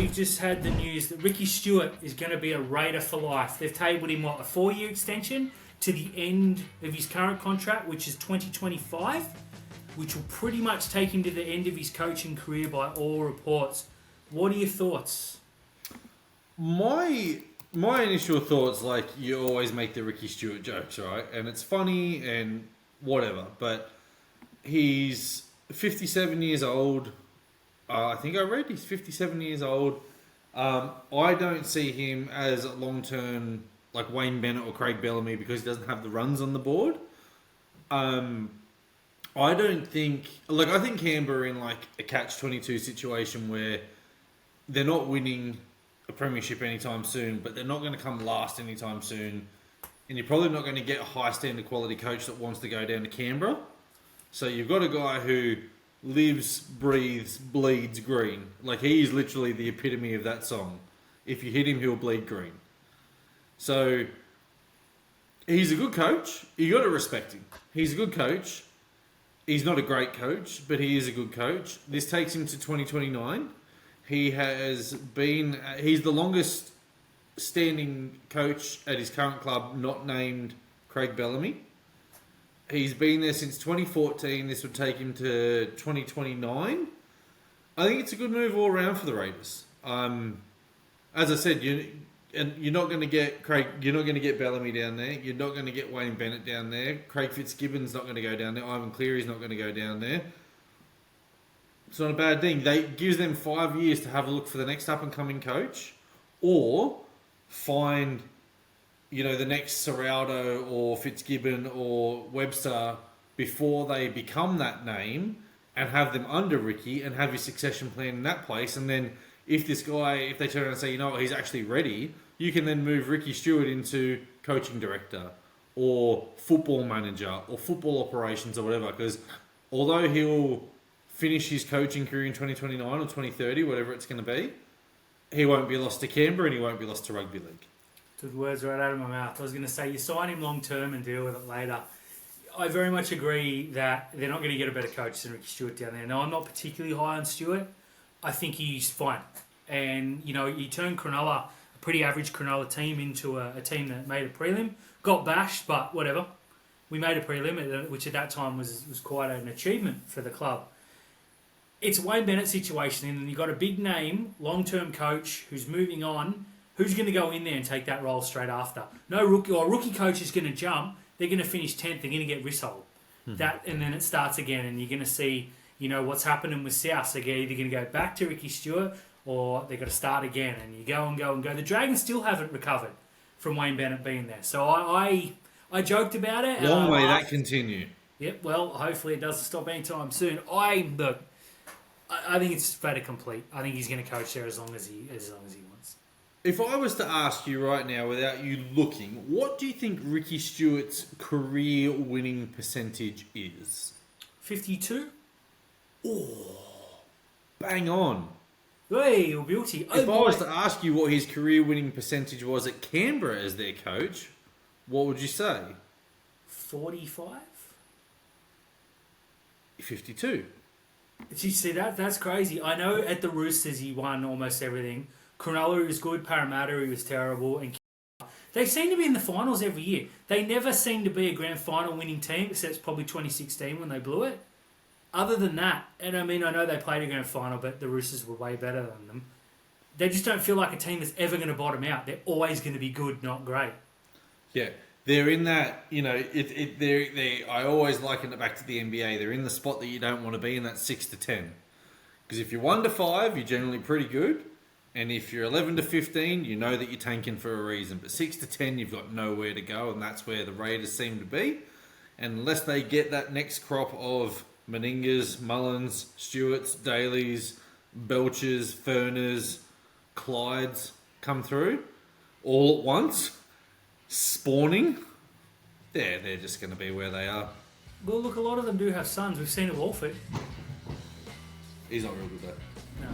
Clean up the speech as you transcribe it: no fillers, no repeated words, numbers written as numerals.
we've just had the news that Ricky Stuart is going to be a Raider for life. They've tabled him, a 4-year extension to the end of his current contract, which is 2025, which will pretty much take him to the end of his coaching career by all reports. What are your thoughts? My initial thoughts, like, you always make the Ricky Stuart jokes, right? And it's funny and whatever, but he's 57 years old. I think I read he's 57 years old. I don't see him as a long-term like Wayne Bennett or Craig Bellamy because he doesn't have the runs on the board. I don't think... Like, I think Canberra are in like a catch-22 situation where they're not winning a premiership anytime soon, but they're not going to come last anytime soon. And you're probably not going to get a high-standard quality coach that wants to go down to Canberra. So you've got a guy who lives, breathes, bleeds green. Like, he is literally the epitome of that song. If you hit him, he'll bleed green. So, he's a good coach. You got to respect him. He's a good coach. He's not a great coach, but he is a good coach. This takes him to 2029. He's the longest standing coach at his current club, not named Craig Bellamy. He's been there since 2014. This would take him to 2029. I think it's a good move all around for the Raiders. As I said, you're not going to get Craig. You're not going to get Bellamy down there. You're not going to get Wayne Bennett down there. Craig Fitzgibbon's not going to go down there. Ivan Cleary's not going to go down there. It's not a bad thing. They gives them 5 years to have a look for the next up and coming coach, or find, the next Serraldo or Fitzgibbon or Webster before they become that name, and have them under Ricky and have your succession plan in that place. And then if they turn around and say, he's actually ready, you can then move Ricky Stuart into coaching director or football manager or football operations or whatever. Because although he'll finish his coaching career in 2029 or 2030, whatever it's going to be, he won't be lost to Canberra and he won't be lost to Rugby League. Took words right out of my mouth. I was going to say, you sign him long term and deal with it later. I very much agree that they're not going to get a better coach than Ricky Stuart down there. Now, I'm not particularly high on Stuart. I think he's fine. And, you turn Cronulla, a pretty average Cronulla team, into a team that made a prelim. Got bashed, but whatever. We made a prelim, which at that time was quite an achievement for the club. It's a Wayne Bennett situation, and you've got a big name, long-term coach who's moving on. Who's going to go in there and take that role straight after? No rookie coach is going to jump. They're going to finish 10th. They're going to get wristhold. And then it starts again, and you're going to see, what's happening with South. So they're either going to go back to Ricky Stuart, or they've got to start again, and you go and go and go. The Dragons still haven't recovered from Wayne Bennett being there. So I joked about it. Long may that continue. Yep. Well, hopefully it doesn't stop anytime soon. I think it's fait accompli. I think he's going to coach there as long as he wants. If I was to ask you right now, without you looking, what do you think Ricky Stuart's career winning percentage is? 52. Oh, bang on. Hey, you're guilty. If I was to ask you what his career winning percentage was at Canberra as their coach, what would you say? 45? 52. Did you see that? That's crazy. I know at the Roosters he won almost everything. Cronulla he was good. Parramatta he was terrible. And they seem to be in the finals every year. They never seem to be a grand final winning team, except probably 2016 when they blew it. Other than that, and I know they played a grand final, but the Roosters were way better than them. They just don't feel like a team that's ever going to bottom out. They're always going to be good, not great. Yeah. They're in that, I always liken it back to the NBA. They're in the spot that you don't want to be in, that 6 to 10. Because if you're 1 to 5, you're generally pretty good. And if you're 11 to 15, you know that you're tanking for a reason. But 6 to 10, you've got nowhere to go, and that's where the Raiders seem to be. And unless they get that next crop of Meningas, Mullins, Stewarts, Dailies, Belchers, Furners, Clydes come through all at once, spawning, they're just going to be where they are. Well, look, a lot of them do have sons. We've seen it, Wolford. He's not real good, though. No,